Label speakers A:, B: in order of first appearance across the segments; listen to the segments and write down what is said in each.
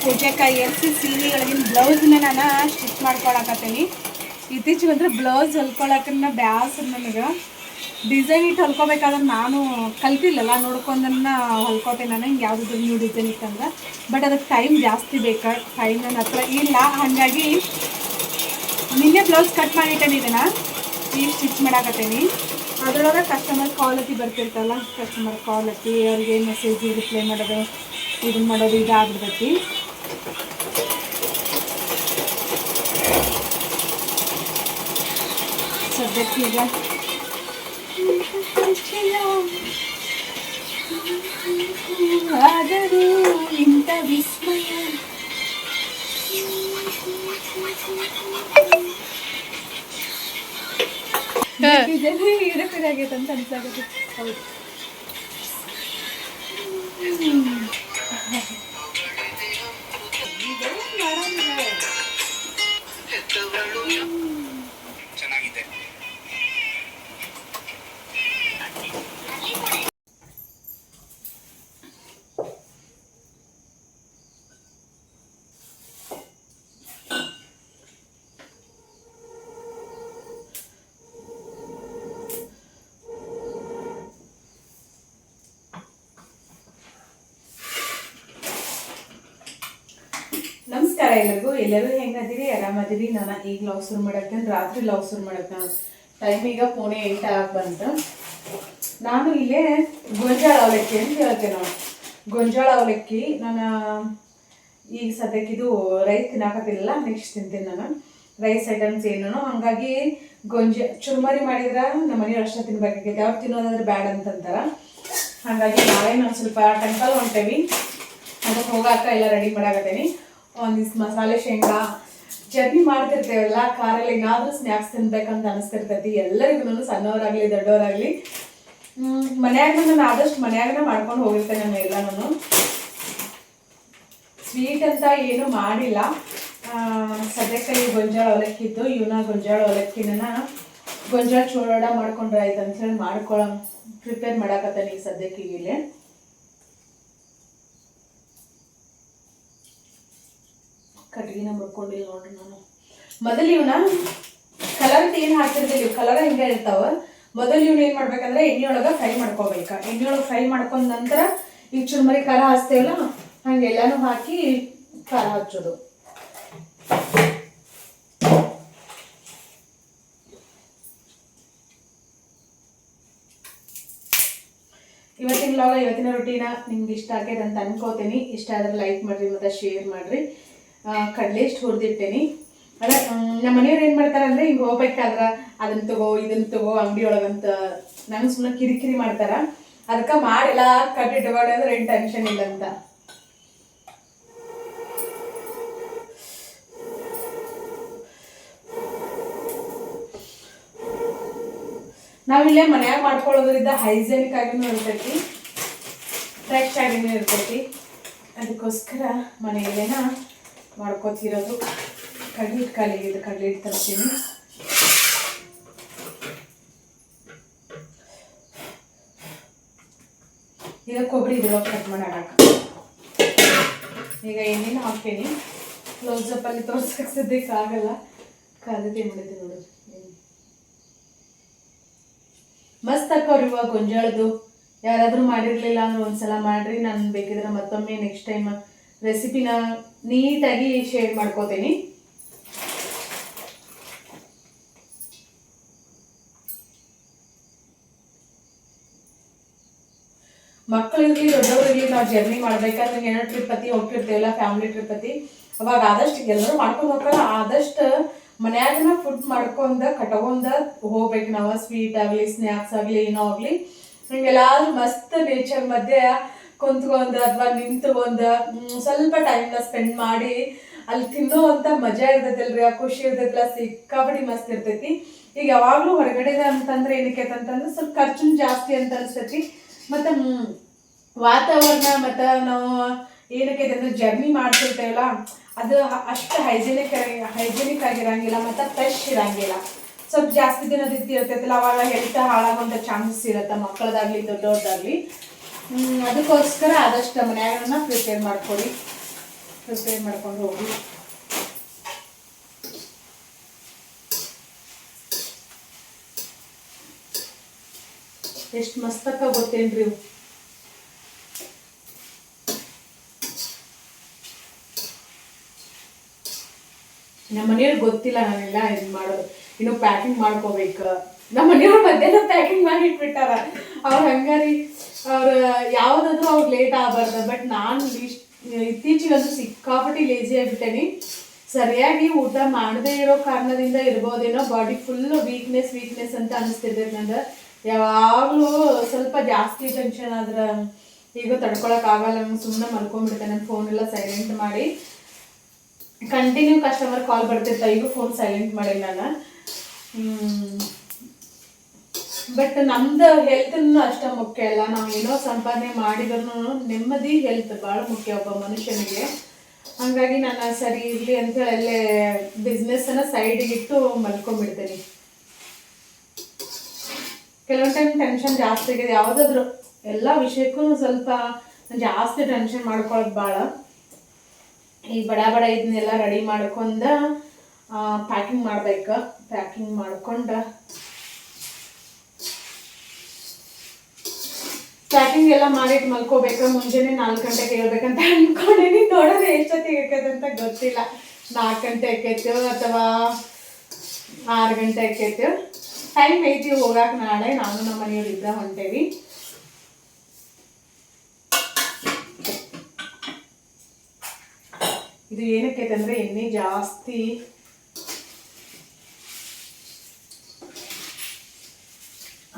A: ಪೂಜೆಕಾಯಿ ಎರ್ಸಿ ಸೀರೆಗಳಿಗಿನ ಬ್ಲೌಸ್ನ ನಾನು ಸ್ಟಿಚ್ ಮಾಡ್ಕೊಳಕತ್ತೀನಿ. ಇತ್ತೀಚೆಗೆ ಅಂದ್ರೆ ಬ್ಲೌಸ್ ಹೊಲ್ಕೊಳಕನ್ನ ಬ್ಯಾಸರ ನನಗೆ. ಡಿಸೈನ್ ಇಟ್ಟು ಹೊಲ್ಕೋಬೇಕಾದ್ರೆ ನಾನು ಕಲ್ತಿಲ್ಲಲ್ಲ, ನೋಡ್ಕೊಂಡನ್ನ ಹೊಲ್ಕೋತೀನಿ ನಾನು. ಹಿಂಗೆ ಯಾವುದಾದ್ರು ನ್ಯೂ ಡಿಸೈನ್ ಇತ್ತಂದ್ರೆ. ಬಟ್ ಅದಕ್ಕೆ ಟೈಮ್ ಜಾಸ್ತಿ ಬೇಕಾ, ಟೈಮ್ ನನ್ನ ಹತ್ರ ಇಲ್ಲ. ಹಾಗಾಗಿ ನಿನ್ನೆ ಬ್ಲೌಸ್ ಕಟ್ ಮಾಡಿಟ್ಟೇನೆ, ಇದನ್ನು ಈಗ ಸ್ಟಿಚ್ ಮಾಡಾಕತ್ತೀನಿ. ಅದರೊಳಗೆ ಕಸ್ಟಮರ್ ಕಾಲ್ ಅತಿ ಬರ್ತಿರ್ತಲ್ಲ, ಕಸ್ಟಮರ್ ಕಾಲ್ ಅತಿ ಅವ್ರಿಗೆ ಮೆಸೇಜ್ ರಿಪ್ಲೈ ಮಾಡೋದು, ಇದನ್ನು ಮಾಡೋದು ಇದಾಗ್ಬಿಡ್ತೈತಿ. ಸದ್ಯಕ್ಕೆ ಈಗ ಆದರೂ ಇಂಥ ವಿಸ್ಮಯ ಆಗೈತೆ ಅಂತ ಅನ್ಸಾಗುತ್ತೆ. ಹೌದು,
B: ಚೆನ್ನಾಗಿದೆ.
A: ನಮಸ್ಕಾರ ಎಲ್ಲರೂ ಹೆಂಗದಿರಿ? ಆರಾಮದಿರಿ? ನಾನು ಈಗ ಲಾಗ್ ಶುರು ಮಾಡಕ್ಕೆ, ರಾತ್ರಿ ಲಾಗ್ ಶುರು ಮಾಡಕ್ಕೆ ಟೈಮ್ ಈಗ 7:45 ಬಂತು. ನಾನು ಇಲ್ಲೇ ಗೊಂಜಾಳ ಅವಲಕ್ಕಿ ಅಂತ ಹೇಳ್ತೇನೆ. ನಾವು ಗೊಂಜಾಳ ಅವಲಕ್ಕಿ ನಾನು ಈಗ ಸದ್ಯಕ್ಕೆ ಇದು ರೈಸ್ ತಿನ್ನಾಕತ್ತಿಲ್ಲ, ನೆಕ್ಸ್ಟ್ ತಿಂತೀನಿ ನಾನು ರೈಸ್ ಐಟಮ್ಸ್ ಏನೋ. ಹಾಗಾಗಿ ಚುರುಮರಿ ಮಾಡಿದ್ರೆ ನಮ್ಮ ಮನೆಯವ್ರು ಅಷ್ಟೇ ತಿನ್ಬೇಕಾಗೈತೆ, ಅವ್ರು ತಿನ್ನೋದಾದ್ರೆ ಬ್ಯಾಡ ಅಂತಂತಾರೆ. ಹಾಗಾಗಿ ನಾವೇನು ಒಂದು ಸ್ವಲ್ಪ ಟೆಂಪಲ್ ಹೊಂಟೇವಿ, ಅದಕ್ಕೆ ಹೋಗಾಕ ಎಲ್ಲ ರೆಡಿ ಮಾಡಾಕತ್ತೀನಿ. ಒಂದಿಷ್ಟು ಮಸಾಲೆ ಶೇಂಗಾ ಚಟ್ನಿ ಮಾಡ್ತಿರ್ತೇವಲ್ಲ, ಕಾರಲ್ಲಿ ಏನಾದರೂ ಸ್ನ್ಯಾಕ್ಸ್ ತಿನ್ಬೇಕಂತ ಅನಿಸ್ತಿರ್ತೈತಿ ಎಲ್ಲರಿಗೂ, ಸಣ್ಣವರಾಗಲಿ ದೊಡ್ಡವರಾಗಲಿ. ಮನ್ಯಾಗ ನಾನು ಆದಷ್ಟು ಮನ್ಯಾಗನ ಮಾಡ್ಕೊಂಡು ಹೋಗಿರ್ತೇನೆ. ನಾನು ಎಲ್ಲನೂ ಸ್ವೀಟ್ ಅಂತ ಏನೂ ಮಾಡಿಲ್ಲ. ಸದ್ಯಕ್ಕೆ ಈ ಗೊಂಜಾಳ ಅವಲಕ್ಕಿದ್ದು ಇವನ್ನ ಗೊಂಜಾಳ ಅವಲಕ್ಕಿನ ಗೊಂಜಾಳ ಚೂಡ ಮಾಡ್ಕೊಂಡ್ರೆ ಆಯ್ತು ಅಂತೇಳಿ ಪ್ರಿಪೇರ್ ಮಾಡಾಕತ್ತೇನೆ ಈಗ ಸದ್ಯಕ್ಕೆ. ಇಲ್ಲಿ ಕಟ್ಗಿನ ಮುರ್ಕೊಂಡಿಲ್ಲ ನೋಡ್ರಿ. ನಾನು ಮೊದಲು ಇವನ್ನ ಕಲರ್ ಏನು ಹಾಕಿರ್ತಿಲ್ಲ, ಇವು ಕಲರ್ ಹಿಂಗೆ ಇರ್ತಾವ. ಮೊದಲು ಇವ್ನ ಏನು ಮಾಡ್ಬೇಕಂದ್ರೆ ಎಣ್ಣೆಯೊಳಗೆ ಫ್ರೈ ಮಾಡ್ಕೋಬೇಕ. ಎಣ್ಣೆಯೊಳಗೆ ಫ್ರೈ ಮಾಡ್ಕೊಂಡ ನಂತರ ಈಗ ಚುರುಮರಿ ಖಾರ ಹಚ್ತೇವಲ್ಲ, ಹಂಗೆಲ್ಲಾನು ಹಾಕಿ ಖಾರ ಹಚ್ಚೋದು. ಇವತ್ತಿನ ವ್ಲಾಗ್, ಇವತ್ತಿನ ರೊಟೀನ ನಿಮ್ಗೆ ಇಷ್ಟ ಆಗೈತೆ ಅಂತ ಅನ್ಕೋತೀನಿ. ಇಷ್ಟ ಆದ್ರೆ ಲೈಕ್ ಮಾಡಿರಿ ಮತ್ತು ಶೇರ್ ಮಾಡಿರಿ. ಕಡಲೆ ಇಷ್ಟು ಹುರಿದಿಟ್ಟೇನಿ. ಅದೇ ನಮ್ಮ ಮನೆಯವ್ರು ಏನು ಮಾಡ್ತಾರೆ ಅಂದರೆ, ಹಿಂಗೆ ಹೋಗ್ಬೇಕಾದ್ರೆ ಅದನ್ನ ತಗೋ ಇದನ್ನ ತಗೋ ಅಂಗಡಿ ಒಳಗಂತ ನಂಗೆ ಸುಮ್ಮನೆ ಕಿರಿಕಿರಿ ಮಾಡ್ತಾರೆ. ಅದಕ್ಕೆ ಮಾಡಿಲ್ಲ ಕಟ್ಟಿಟ್ಕೊಂಡು ಅಂದ್ರೆ ಏನು ಟೆನ್ಷನ್ ಇಲ್ಲ ಅಂತ. ನಾವಿಲ್ಲೇ ಮನ್ಯಾಗ ಮಾಡ್ಕೊಳ್ಳೋದ್ರಿಂದ ಹೈಜೆನಿಕ್ ಆಗಿನೂ ಇರ್ತೈತಿ, ಫ್ರೆಶ್ ಆಗಿನೂ ಇರ್ತೈತಿ. ಅದಕ್ಕೋಸ್ಕರ ಮನೆಯಲ್ಲೇನ ಮಾಡ್ಕೋತಿರೋದು. ಕಡ್ಲೆ ಹಿಟ್ಟು ಖಾಲಿಯಾಗಿದೆ, ಕಡ್ಲೆ ಹಿಟ್ಟು ತರ್ತೀನಿ. ಈಗ ಕೊಬ್ಬರಿ ಇದ್ರೊಳಗೆ ಕಟ್ ಮಾಡಿ ಹಾಕ. ಈಗ ಏನೇನು ಹಾಕ್ತೀನಿ ಕ್ಲೋಸಪ್ಪಲ್ಲಿ ತೋರ್ಸಕ್ಕೆ ಸದ್ಯಕ್ಕೆ ಆಗಲ್ಲ, ಕಾದತೆ ಮಾಡಿದೆ ನೋಡೋದು. ಮಸ್ತ್ ಹಾಕೋರಿ ಇವಾಗ ಗೊಂಜಾಳದು. ಯಾರಾದರೂ ಮಾಡಿರಲಿಲ್ಲ ಅಂದ್ರೆ ಒಂದ್ಸಲ ಮಾಡಿರಿ. ನಾನು ಬೇಕಿದ್ರೆ ಮತ್ತೊಮ್ಮೆ ನೆಕ್ಸ್ಟ್ ಟೈಮ್ ರೆಸಿಪಿನ ನೀಟಾಗಿ ಶೇರ್ ಮಾಡ್ಕೋತೀನಿ. ಮಕ್ಕಳಿರಲಿ ದೊಡ್ಡವರಿರಲಿ, ನಾವು ಜರ್ನಿ ಮಾಡ್ಬೇಕಾದ್ರೆ ಏನೋ ಟ್ರಿಪ್ ಅತಿ ಹೋಗ್ತಿರ್ತೇವಲ್ಲ, ಫ್ಯಾಮಿಲಿ ಟ್ರಿಪ್ ಅತಿ, ಅವಾಗ ಆದಷ್ಟು ಎಲ್ಲರೂ ಮಾಡ್ಕೊಂಡು ಹೋಗ್ತಾರ. ಆದಷ್ಟು ಮನ್ಯಾಗನ ಫುಡ್ ಮಾಡ್ಕೊಂಡ ಕಟ್ಕೊಂಡ ಹೋಗ್ಬೇಕು ನಾವು. ಸ್ವೀಟ್ ಆಗಲಿ ಸ್ನ್ಯಾಕ್ಸ್ ಆಗಲಿ ಏನೋ ಆಗಲಿ, ಹಿಂಗೆಲ್ಲಾದ್ರೂ ಮಸ್ತ್ ನೇಚರ್ ಮಧ್ಯೆ ಕುಂತ್ಕೊಂಡ ಅಥವಾ ನಿಂತ್ಕೊಂಡ ಸ್ವಲ್ಪ ಟೈಮ್ನ ಸ್ಪೆಂಡ್ ಮಾಡಿ ಅಲ್ಲಿ ತಿನ್ನೋವಂಥ ಮಜಾ ಇರ್ತೈತಲ್ರಿ, ಆ ಖುಷಿ ಇರ್ತೈತಿಲ್ಲ, ಸಿಕ್ಕಾಪಟ್ಟಿ ಮಸ್ತ್ ಇರ್ತೈತಿ. ಈಗ ಯಾವಾಗಲೂ ಹೊರಗಡೆ ಅಂತಂದ್ರೆ ಏನಕ್ಕೆ ಅಂತಂದ್ರೆ ಸ್ವಲ್ಪ ಖರ್ಚು ಜಾಸ್ತಿ ಅಂತ ಅನಿಸ್ತೈತಿ. ಮತ್ತು ವಾತಾವರಣ ಮತ್ತು ನಾವು ಏನಕ್ಕೆ ಅಂದರೆ ಜರ್ನಿ ಮಾಡ್ತಿರ್ತೇವಲ್ಲ, ಅದು ಅಷ್ಟು ಹೈಜೆನಿಕ್ ಆಗಿರಂಗಿಲ್ಲ ಮತ್ತು ಫ್ರೆಶ್ ಇರಂಗಿಲ್ಲ. ಸ್ವಲ್ಪ ಜಾಸ್ತಿ ದಿನದ ಇರ್ತೈತಲ್ಲ, ಅವಾಗ ಹೆಲ್ತ್ ಹಾಳಾಗುವಂಥ ಚಾನ್ಸಸ್ ಇರುತ್ತೆ, ಮಕ್ಕಳದಾಗಲಿ ದೊಡ್ಡವ್ರದ್ದಾಗಲಿ. ಅದಕ್ಕೋಸ್ಕರ ಆದಷ್ಟು ಮನ್ಯಾಗನ್ನ ಪ್ರಿಪೇರ್ ಮಾಡ್ಕೊಳ್ಳಿ. ಪ್ರಿಪೇರ್ ಮಾಡ್ಕೊಂಡು ಹೋಗಿ. ಎಷ್ಟು ಮಸ್ತಕ್ಕ ಗೊತ್ತೇನ್ರಿ ಇವು. ನಮ್ಮ ಮನೆಯವ್ರಿಗೆ ಗೊತ್ತಿಲ್ಲ ನಾನೆಲ್ಲ ಇದು ಮಾಡೋದು. ಇನ್ನು ಪ್ಯಾಕಿಂಗ್ ಮಾಡ್ಕೋಬೇಕು. ನಮ್ಮ ಮನೆಯವ್ರ ಮಧ್ಯಾಹ್ನ ಪ್ಯಾಕಿಂಗ್ ಮಾಡಿ ಇಟ್ಬಿಟ್ಟಾರ. ಅವ್ರು ಹಂಗಾರಿ ಅವ್ರು ಯಾವುದಾದ್ರೂ ಅವ್ರು ಲೇಟ್ ಆಗಬಾರ್ದು. ಬಟ್ ನಾನು ಇತ್ತೀಚೆಗಂತೂ ಸಿಕ್ಕಾಪಟ್ಟಿ ಲೇಜಿ ಆಗಿಬಿಟ್ಟೇನಿ. ಸರಿಯಾಗಿ ಊಟ ಮಾಡದೇ ಇರೋ ಕಾರಣದಿಂದ ಇರ್ಬೋದೇನೋ ಬಾಡಿ ಫುಲ್ ವೀಕ್ನೆಸ್ ಅಂತ ಅನಿಸ್ತಿರ್ತೈತೆ ನಂಗೆ. ಯಾವಾಗಲೂ ಸ್ವಲ್ಪ ಜಾಸ್ತಿ ಟೆನ್ಷನ್ ಆದ್ರೆ ಈಗ ತಡ್ಕೊಳಕ್ಕಾಗಲ್ಲ. ನಂಗೆ ಸುಮ್ಮನೆ ಮಲ್ಕೊಂಡ್ಬಿಡ್ತೇನೆ. ನನ್ನ ಫೋನೆಲ್ಲ ಸೈಲೆಂಟ್ ಮಾಡಿ, ಕಂಟಿನ್ಯೂ ಕಸ್ಟಮರ್ ಕಾಲ್ ಬರ್ತಿರ್ತಾರೆ. ಈಗ ಫೋನ್ ಸೈಲೆಂಟ್ ಮಾಡಿ ನಾನು. ಬಟ್ ನಮ್ದು ಹೆಲ್ತ್ನು ಅಷ್ಟೇ ಮುಖ್ಯ ಅಲ್ಲ. ನಾವು ಏನೋ ಸಂಪಾದನೆ ಮಾಡಿದ್ರು ನೆಮ್ಮದಿ ಹೆಲ್ತ್ ಭಾಳ ಮುಖ್ಯ ಒಬ್ಬ ಮನುಷ್ಯನಿಗೆ. ಹಾಗಾಗಿ ನಾನು ಸರಿ ಇರಲಿ ಅಂತೇಳಿ ಅಲ್ಲೇ ಬಿಸ್ನೆಸ್ಸನ್ನು ಸೈಡಿಗೆ ಇಟ್ಟು ಮಲ್ಕೊಂಡ್ಬಿಡ್ತೀನಿ. ಕೆಲವೊಂದು ಟೈಮ್ ಟೆನ್ಷನ್ ಜಾಸ್ತಿ ಆಗಿದೆ. ಯಾವುದಾದ್ರು ಎಲ್ಲ ವಿಷಯಕ್ಕೂ ಸ್ವಲ್ಪ ಜಾಸ್ತಿ ಟೆನ್ಷನ್ ಮಾಡ್ಕೊಳ್ಳೋದು ಭಾಳ. ಈ ಬಡ ಇದನ್ನೆಲ್ಲ ರೆಡಿ ಮಾಡ್ಕೊಂಡು ಪ್ಯಾಕಿಂಗ್ ಮಾಡ್ಬೇಕು. ಪ್ಯಾಕಿಂಗ್ ಮಾಡ್ಕೊಂಡು ಪ್ಯಾಕಿಂಗ್ ಎಲ್ಲ ಮಾಡಿಟ್ಟು ಮಲ್ಕೋಬೇಕು. ಮುಂಜಾನೆ 4 ಗಂಟೆಗೆ ಹೇಳ್ಬೇಕಂತ ಅನ್ಕೊಂಡೇನಿ. ನೋಡೋದು ಎಷ್ಟೊತ್ತಿಗೆ ಆಕೈತೆ ಗೊತ್ತಿಲ್ಲ. 4 ಗಂಟೆ ಆಕೈತೋ ಅಥವಾ 6 ಗಂಟೆ ಆಕೈತೋ. ಟೈಮ್ ಐತಿ ಹೋಗಾಕ. ನಾಳೆ ನಾನು ನಮ್ಮ ಮನೆಯವ್ರು ಇದ್ದ ಹೊಂಟೇವಿ. ಇದು ಏನಕ್ಕೈತೆ ಅಂದರೆ ಎಣ್ಣೆ ಜಾಸ್ತಿ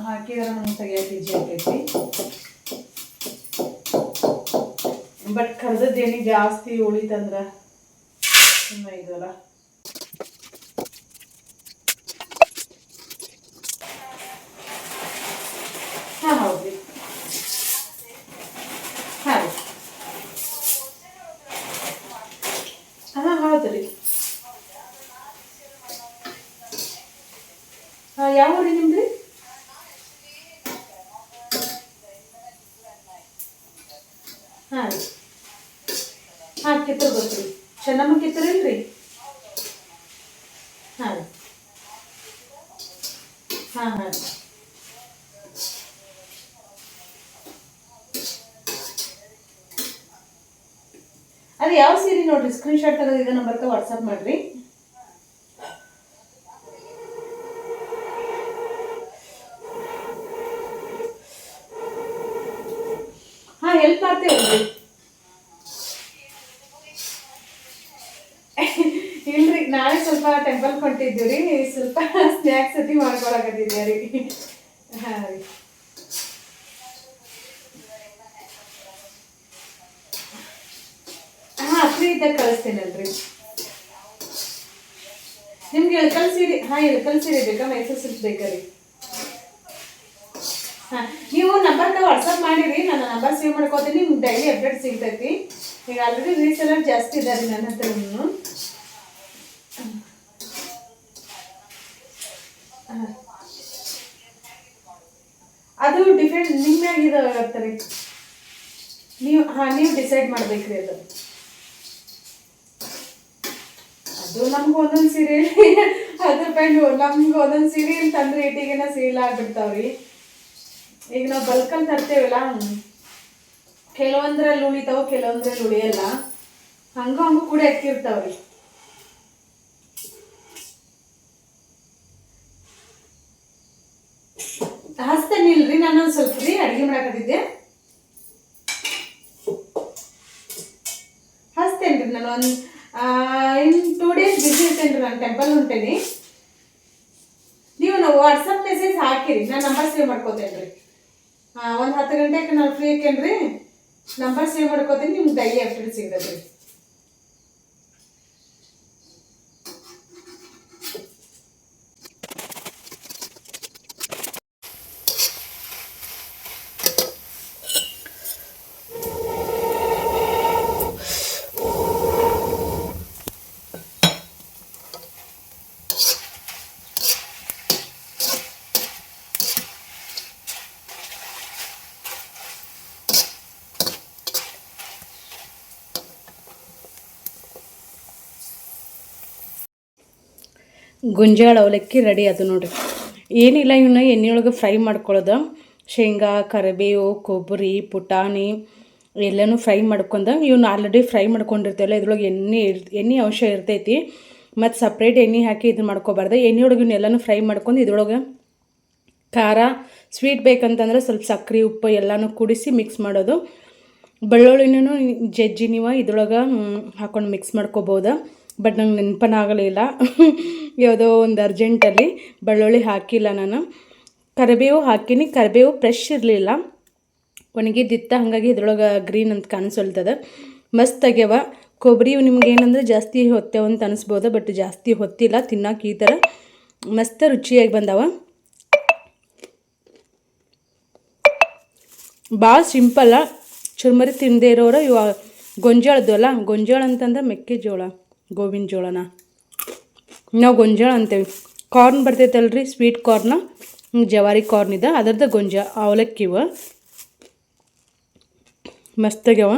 A: ಹಾಕಿದ್ರೆ ನಮ್ಗೆ ತೆಗಿಯೋಕೆ ಈಜಿ ಆಕೈತಿ. ಬಟ್ ಕರ್ದದ್ದು ಎಣ್ಣೆ ಜಾಸ್ತಿ ಉಳಿತಂದ್ರೆ ಸುಮ್ಮನೆ ಇದಲ್ಲ. ಹಾಂ ಹೌದು ರೀ. ಹಾಂ ರೀ. ಹಾಂ ಹೌದು ರೀ. ಹಾಂ ಯಾವ ಊರಿ ನಿಮ್ದು ರೀ? ಹಾಂ ರೀ. ಹಾಂ ಕಿತ್ತೂರು ಗೊತ್ತು ರೀ. ಚೆನ್ನಮ್ಮ ಕಿತ್ತೂರು ಇಲ್ರಿ? ಹಾಂ ರೀ. ಹಾಂ ಹಾಂ ರೀ. ಅದು ಯಾವ ಸೀರೆ ನೋಡ್ರಿ, ಸ್ಕ್ರೀನ್ಶಾಟ್ ತೆಗೆದು ಇದೇ ನಂಬರ್ಗೆ ವಾಟ್ಸಪ್ ಮಾಡಿರಿ. ಹಾಂ ಹೆಲ್ಪ್ ಮಾಡ್ತೇವಲ್ರಿ. ಇಲ್ರಿ ನಾಳೆ ಸ್ವಲ್ಪ ಟೆಂಪಲ್ ಹೊಂಟಿದ್ದೀವಿ ರೀ. ಸ್ವಲ್ಪ ಸ್ನ್ಯಾಕ್ಸ್ ಸತಿ ಮಾಡ್ಕೊಳಕತ್ತಿದ್ದೆ ರೀ. ಹಾಂ ರೀ. ಹಾಂ ಫ್ರೀ ಇದ್ದಾಗ ಕಳಿಸ್ತೇನಲ್ರಿ. ನಿಮ್ಗೆ ಇಳಕಲ್ ಸೀರೆ. ಹಾಂ ಇಳಕಲ್ ಸೀರೆ ಬೇಕಾ? ಮೈಸೂರು ಸಿಲ್ಕ್ ಬೇಕಾ ರೀ? ಹಾಂ ನೀವು ನಂಬರ್ಗೆ ವಾಟ್ಸಪ್ ಮಾಡಿರಿ. ನನ್ನ ನಂಬರ್ ಸೇವ್ ಮಾಡ್ಕೋತೀನಿ. ನಿಮ್ಗೆ ಡೈಲಿ ಅಪ್ಡೇಟ್ ಸಿಗ್ತೈತಿ. ಈಗ ಆಲ್ರೆಡಿ ರೀಸೆಲ್ಲರ್ ಜಾಸ್ತಿ ಇದ್ದಾರೆ ರೀ ನನ್ನ ಹತ್ರ. ಅದು ಡಿಫ್ರೆಂಟ್ ನಿಮ್ಮ್ಯಾಗ ಇದು ಆಗತ್ತೆ ರೀ. ನೀವು ಡಿಸೈಡ್ ಮಾಡ್ಬೇಕ್ರಿ. ಅದು ನಮ್ಗೆ ಒಂದೊಂದು ಸೀರೆ ಅದು ಡಿಪೆಂಡ್. ನಮ್ಗೆ ಒಂದೊಂದು ಸೀರೆ ತಂದ್ರೆ ಇಟ್ಟಿಗೆನ ಸೇಲ್ ಆಗ್ಬಿಡ್ತಾವ್ರಿ. ಈಗ ನಾವು ಬಲ್ಕಲ್ಲಿ ತರ್ತೇವಲ್ಲ, ಕೆಲವೊಂದ್ರಲ್ಲಿ ಉಳಿತಾವ, ಕೆಲವೊಂದ್ರಲ್ಲಿ ಉಳಿಯಲ್ಲ. ಹಂಗೂ ಕೂಡ ಎಕ್ಕಿರ್ತಾವ್ರಿ. ಹಚ್ತೇನೆ ಇಲ್ರಿ. ನಾನು ಒಂದು ಸ್ವಲ್ಪ ರೀ ಅಡುಗೆ ಮಾಡಕತ್ತಿದ್ದೆ. ಹಚ್ತೇನೆ ರೀ. ನಾನು ಒಂದು ಇನ್ 2 days ಬಿಸಿ ಇರ್ತೇನೆ ರೀ. ನಾನು ಟೆಂಪಲ್ ಹೊಂಟೇನಿ. ನೀವು ವಾಟ್ಸಪ್ ಮೆಸೇಜ್ ಹಾಕಿರಿ. ನಾನು ನಂಬರ್ ಸೇವ್ ಮಾಡ್ಕೋತೇನೆ ರೀ. ಒಂದು 10 ಗಂಟೆಗೆ ನಾನು ಫ್ರೀ ಆಕೇನ್ರಿ. ನಂಬರ್ ಸೇವ್ ಮಾಡ್ಕೋತೀನಿ. ನಿಮ್ಗೆ ಡೈಲಿ ಅಪ್ಡೇಟ್ ಸಿಗ್ತದೆ ರೀ. ಗೊಂಜಾಳ ಅವಲಕ್ಕಿ ರೆಡಿ ಅದು ನೋಡಿರಿ. ಏನಿಲ್ಲ, ಇವನ್ನ ಎಣ್ಣೆಯೊಳಗೆ ಫ್ರೈ ಮಾಡ್ಕೊಳ್ಳೋದು. ಶೇಂಗಾ, ಕರಿಬೇವು, ಕೊಬ್ಬರಿ, ಪುಟಾಣಿ ಎಲ್ಲನೂ ಫ್ರೈ ಮಾಡ್ಕೊಂಡು, ಇವನ್ನ ಆಲ್ರೆಡಿ ಫ್ರೈ ಮಾಡ್ಕೊಂಡಿರ್ತೇವಲ್ಲ, ಇದ್ರೊಳಗೆ ಎಣ್ಣೆ ಅಂಶ ಇರ್ತೈತಿ. ಮತ್ತು ಸಪ್ರೇಟ್ ಎಣ್ಣೆ ಹಾಕಿ ಇದನ್ನ ಮಾಡ್ಕೊಬಾರ್ದು. ಎಣ್ಣೆಯೊಳಗೆ ಇವನ್ನೆಲ್ಲನೂ ಫ್ರೈ ಮಾಡ್ಕೊಂಡು ಇದ್ರೊಳಗೆ ಖಾರ, ಸ್ವೀಟ್ ಬೇಕಂತಂದ್ರೆ ಸ್ವಲ್ಪ ಸಕ್ಕರೆ, ಉಪ್ಪು ಎಲ್ಲನೂ ಕೂಡಿಸಿ ಮಿಕ್ಸ್ ಮಾಡೋದು. ಬೆಳ್ಳುಳ್ಳಿನೂ ಜಜ್ಜಿ ನೀವು ಇದ್ರೊಳಗೆ ಹಾಕ್ಕೊಂಡು ಮಿಕ್ಸ್ ಮಾಡ್ಕೊಬೋದು. ಬಟ್ ನಂಗೆ ನೆನಪನಾಗಲಿಲ್ಲ, ಯಾವುದೋ ಒಂದು ಅರ್ಜೆಂಟಲ್ಲಿ ಬೆಳ್ಳುಳ್ಳಿ ಹಾಕಿಲ್ಲ ನಾನು. ಕರಿಬೇವು ಹಾಕೀನಿ, ಕರಿಬೇವು ಫ್ರೆಶ್ ಇರಲಿಲ್ಲ, ಒಣಗಿದ್ದಿತ್ತ, ಹಾಗಾಗಿ ಇದ್ರೊಳಗೆ ಗ್ರೀನ್ ಅಂತ ಕಾಣಿಸೊಲ್ತದ. ಮಸ್ತ್ ಆಗ್ಯಾವ. ಕೊಬ್ಬರಿ ನಿಮ್ಗೆ ಏನಂದ್ರೆ ಜಾಸ್ತಿ ಹೊತ್ತೇವ ಅಂತ ಅನಿಸ್ಬೋದು, ಬಟ್ ಜಾಸ್ತಿ ಹೊತ್ತಿಲ್ಲ. ತಿನ್ನೋಕೆ ಈ ಥರ ಮಸ್ತ್ ರುಚಿಯಾಗಿ ಬಂದಾವ. ಭಾಳ ಸಿಂಪಲ್ಲ. ಚುರ್ಮರಿ ತಿಂದೇ ಇರೋರು ಇವ ಗೊಂಜಾಳದ್ದು ಅಲ್ಲ, ಗೊಂಜಾಳ ಅಂತಂದ್ರೆ ಮೆಕ್ಕೆಜೋಳ, ಗೋವಿನ ಜೋಳನ ನಾವು ಗೊಂಜಾಳ ಅಂತೇವೆ. ಕಾರ್ನ್ ಬರ್ತೈತಲ್ರಿ, ಸ್ವೀಟ್ ಕಾರ್ನ, ಜವಾರಿ ಕಾರ್ನ್ ಇದೆ, ಅದರದ್ದು ಅವಲಕ್ಕಿವ ಮಸ್ತಾಗ್ಯಾವ.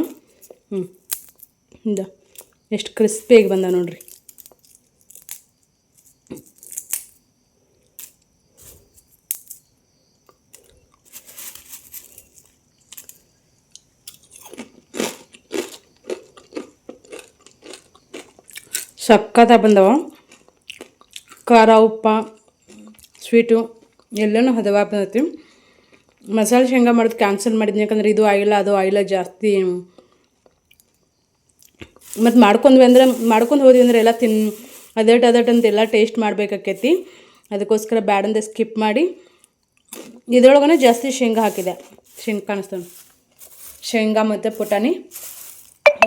A: ಇಂದ ಎಷ್ಟು ಕ್ರಿಸ್ಪಿಯಾಗಿ ಬಂದ ನೋಡ್ರಿ. ಸಕ್ಕತ್ತಾಗಿ ಬಂದವ. ಖಾರ, ಉಪ್ಪ, ಸ್ವೀಟು ಎಲ್ಲನೂ ಹದವಾಗಿ ಬಂದೈತಿ. ಮಸಾಲೆ ಶೇಂಗಾ ಮಾಡೋದು ಕ್ಯಾನ್ಸಲ್ ಮಾಡಿದ್ನಿ, ಯಾಕಂದ್ರೆ ಇದು ಆಯಿಲ್ಲ ಅದು ಆಯಿಲ್ಲ ಜಾಸ್ತಿ. ಮತ್ತು ಮಾಡ್ಕೊಂಡು ಹೋದ್ವಿ ಅಂದ್ರೆ ಎಲ್ಲ ಅದಟ್ ಅಂತ ಎಲ್ಲ ಟೇಸ್ಟ್ ಮಾಡಬೇಕಾಕೈತಿ. ಅದಕ್ಕೋಸ್ಕರ ಬ್ಯಾಡಂದ ಸ್ಕಿಪ್ ಮಾಡಿ ಇದ್ರೊಳಗನೆ ಜಾಸ್ತಿ ಶೇಂಗಾ ಹಾಕಿದೆ. ಶೇಂಗಾ ಕಾಣಿಸ್ತಾನೆ, ಶೇಂಗಾ ಮತ್ತು ಪುಟಾಣಿ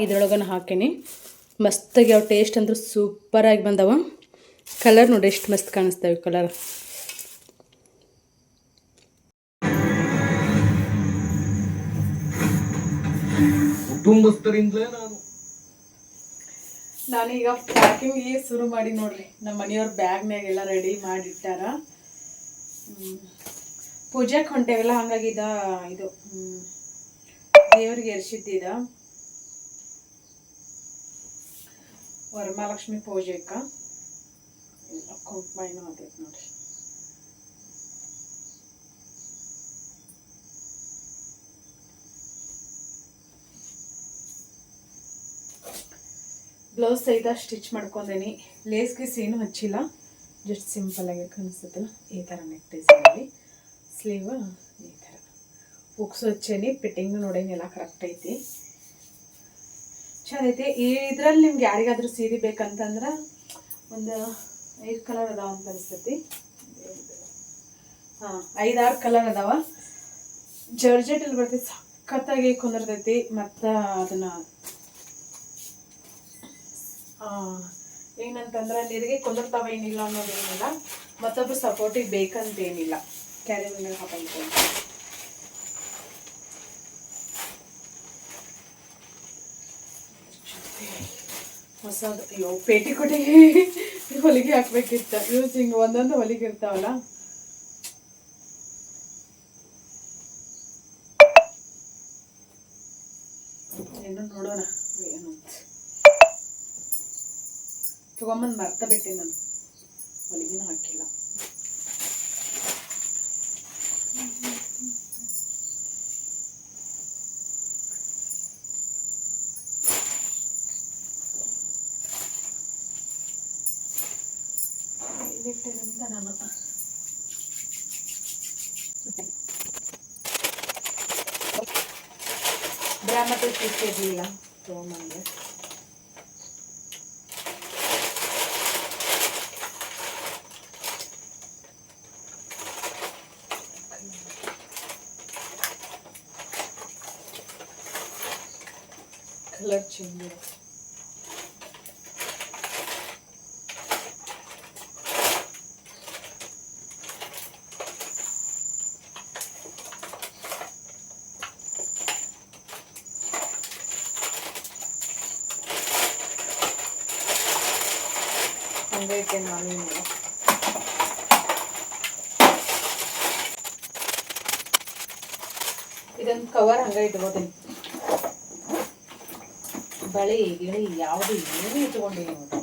A: ಇದ್ರೊಳಗನೆ ಹಾಕೀನಿ. ಮಸ್ತಾಗಿ ಯಾವ ಟೇಸ್ಟ್ ಅಂದ್ರೆ ಸೂಪರಾಗಿ ಬಂದವ. ಕಲರ್ ನೋಡಿ ಎಷ್ಟು ಮಸ್ತ್ ಕಾಣಿಸ್ತವೆ ಕಲರ್.
B: ಕುಟುಂಬಸ್ಥರಿಂದಲೇ
A: ನಾನೀಗ ಪ್ಯಾಕಿಂಗಿಗೆ ಶುರು ಮಾಡಿ ನೋಡ್ರಿ. ನಮ್ಮ ಮನೆಯವ್ರ ಬ್ಯಾಗ್ನಾಗೆಲ್ಲ ರೆಡಿ ಮಾಡಿಟ್ಟಾರ. ಪೂಜೆಗೆ ಹೊಂಟೇವೆಲ್ಲ, ಹಾಗಾಗಿ ಇದು ದೇವ್ರಿಗೆ ಎರ್ಸಿದ್ದಿದ ವರಮಹಾಲಕ್ಷ್ಮಿ ಪೂಜೆಗೆ ಕುಂಕುಮ ಏನೋ ಅದೈತೆ ನೋಡ್ರಿ. ಬ್ಲೌಸ್ ಸಹಿತ ಸ್ಟಿಚ್ ಮಾಡ್ಕೊಂಡೇನಿ. ಲೇಸ್ ಗೀಸ್ ಏನು ಹಚ್ಚಿಲ್ಲ, ಜಸ್ಟ್ ಸಿಂಪಲ್ಲಾಗಿ ಕಾಣಿಸ್ತೈತಲ್ಲ ಈ ಥರ ನೆಕ್ ಡಿಸೈನಲ್ಲಿ. ಸ್ಲೀವ್ ಈ ಥರ ಉಕ್ಸು ಹಚ್ಚೇನಿ. ಫಿಟ್ಟಿಂಗ್ ನೋಡೇನಿ, ಎಲ್ಲ ಕರೆಕ್ಟ್ ಐತಿ, ಚೆನ್ನಾಗೈತಿ. ಇದ್ರಲ್ಲಿ ನಿಮ್ಗೆ ಯಾರಿಗಾದ್ರೂ ಸೀರೆ ಬೇಕಂತಂದ್ರೆ ಒಂದು 5 ಕಲರ್ ಅದಾವ ಅಂತ ಅನಿಸ್ತೈತಿ. 5-6 ಕಲರ್ ಅದಾವ. ಜಾರ್ಜೆಟಲ್ಲಿ ಬರ್ತೈತಿ, ಸಖತ್ತಾಗಿ ಕುಂದಿರ್ತೈತಿ. ಮತ್ತು ಅದನ್ನು ಏನಂತಂದ್ರೆ ನೀರಿಗೆ ಕುಂದಿರ್ತಾವ ಏನಿಲ್ಲ ಅನ್ನೋದೇನಿಲ್ಲ. ಮತ್ತೊಬ್ರು ಸಪೋರ್ಟಿಗೆ ಬೇಕಂತೇನಿಲ್ಲ. ಕ್ಯಾರಿ ಮೇಲೆ ಹಾಕೊಂಡು ಹೊಸದು. ಅಯ್ಯೋ, ಪೇಟಿಕೋಟಿಗೆ ಹೊಲಿಗೆ ಹಾಕ್ಬೇಕಿತ್ತ. ಯೂಸ್ ಹಿಂಗೆ ಒಂದೊಂದು ಹೊಲಿಗೆ ಇರ್ತಾವಲ್ಲ. ಏನು ನೋಡೋಣ ಏನಂತ. ತಗೊಂಬಂದು ಮರ್ತ ಬಿಟ್ಟೆ ನಾನು, ಹೊಲಿಗೆನೂ ಹಾಕಿಲ್ಲ. ಇಲ್ಲಿಟ್ಟೆನಂತ ನಾನು ಬ್ರಾಹ್ಮಣ ಸಿಕ್ಕಿರಲಿಲ್ಲ, ತಗೊಂಬಂದೆ. ಕಲರ್ ಚೇಂಜ್ ಇದೆ. ಹಂಗೈತೆ ನಾನು ಇದೊಂದು ಕವರ್ ಹಂಗ ಇಟ್ಕೋತೀನಿ. ಬಳಿ ಗಿಳಿ ಯಾವುದು ಏನು ಇಟ್ಕೊಂಡಿನಿ ನೋಡ್ರಿ.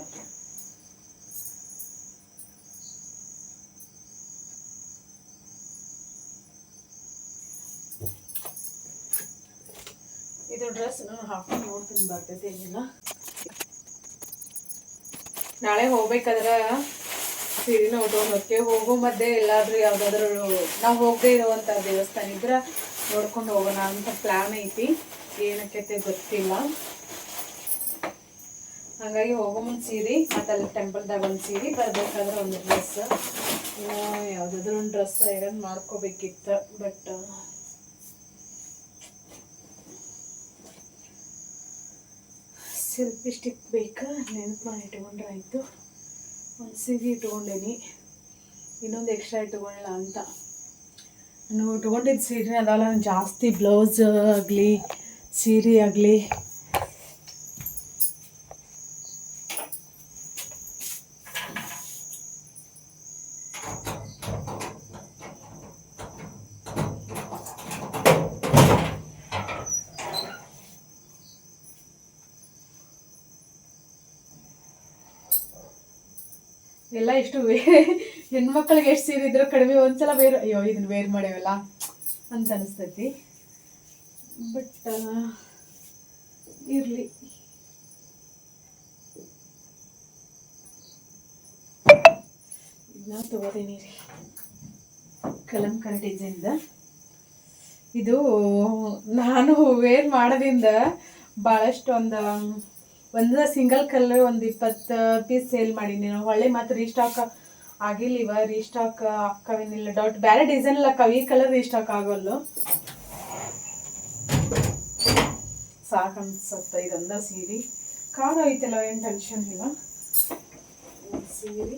A: ಡ್ರೆಸ್ ನಾನು ಹಾಕೊಂಡು ನೋಡ್ತೀನಿ ಬರ್ತೈತೆ ಏನಿಲ್ಲ. ನಾಳೆ ಹೋಗ್ಬೇಕಾದ್ರೆ ಸೀರೆನ ಉಟ್ಕೊಂಡೋಕೆ ಹೋಗೋ ಮಧ್ಯೆ ಎಲ್ಲಾದ್ರೂ ಯಾವುದಾದ್ರೂ ನಾವು ಹೋಗದೆ ಇರುವಂಥ ದೇವಸ್ಥಾನ ಇದ್ರೆ ನೋಡ್ಕೊಂಡು ಹೋಗೋಣ ಅಂತ ಪ್ಲ್ಯಾನ್ ಐತಿ. ಏನಕ್ಕೈತೆ ಗೊತ್ತಿಲ್ಲ. ಹಾಗಾಗಿ ಹೋಗೋ ಮುಂದೆ ಸೀರೆ ಮತ್ತು ಅಲ್ಲಿ ಟೆಂಪಲ್ದಾಗ ಒಂದು ಸೀರೆ, ಬರಬೇಕಾದ್ರೆ ಒಂದು ಡ್ರೆಸ್. ಯಾವುದಾದ್ರೂ ಒಂದು ಡ್ರೆಸ್ ಐರನ್ ಮಾಡ್ಕೋಬೇಕಿತ್ತು. ಬಟ್ ಸೆಲ್ಫಿ ಸ್ಟಿಕ್ ಬೇಕಾ ನೆನಪು ಮಾಡಿ ಇಟ್ಕೊಂಡ್ರೆ ಆಯಿತು. ಒಂದು ಸೀರೆ ಇಟ್ಕೊಂಡೇನಿ, ಇನ್ನೊಂದು ಎಕ್ಸ್ಟ್ರಾ ಇಟ್ಕೊಳ್ಳ ಅಂತ. ನಾನು ಇಟ್ಕೊಂಡಿದ್ದು ಸೀರೆ ಅದಲ್ಲ, ಜಾಸ್ತಿ ಬ್ಲೌಸ್ ಆಗಲಿ ಸೀರೆ ಆಗಲಿ ಎಲ್ಲ ಇಷ್ಟು ಹೆಣ್ಮಕ್ಳಿಗೆ ಎಷ್ಟು ಸೀರೆ ಇದ್ರು ಕಡಿಮೆ. ಒಂದ್ಸಲ ಬೇರೆ ಅಯ್ಯೋ ಇದನ್ನ ವೇರ್ ಮಾಡ್ಯಾವಲ್ಲ ಅಂತ ಅನಿಸ್ತೈತಿ. ಬಟ್ ಇರಲಿ. ಇದನ್ನ ತಗೋತೀನಿ ರೀ, ಕಲಂಕಾರಿ ಡಿಸೈನ್ದ. ಇದು ನಾನು ವೇರ್ ಮಾಡೋದ್ರಿಂದ ಭಾಳಷ್ಟು ಒಂದು ಸಿಂಗಲ್ ಕಲರ್ ಒಂದು 20 ಪೀಸ್ ಸೇಲ್ ಮಾಡೀನಿ ನಾನು. ಹೊಳ್ಳಿ ಮತ್ತು ರೀಸ್ಟಾಕ್ ಆಗಿಲ್ಲ. ರೀಸ್ಟಾಕ್ ಅಕ್ಕವೇನಿಲ್ಲ ಡೌಟ್. ಬೇರೆ ಡಿಸೈನ್ ಇಲ್ಲ ಅಕ್ಕ, ಈ ಕಲರ್ ರೀಸ್ಟಾಕ್ ಆಗೋಲ್ಲ. ಸಾಕನ್ಸತ್ತ ಇದೊಂದ ಸೀರೆ. ಕಾಲ ಐತಲ್ಲ, ಏನು ಟೆನ್ಷನ್ ಇಲ್ಲ. ಸೀರೆ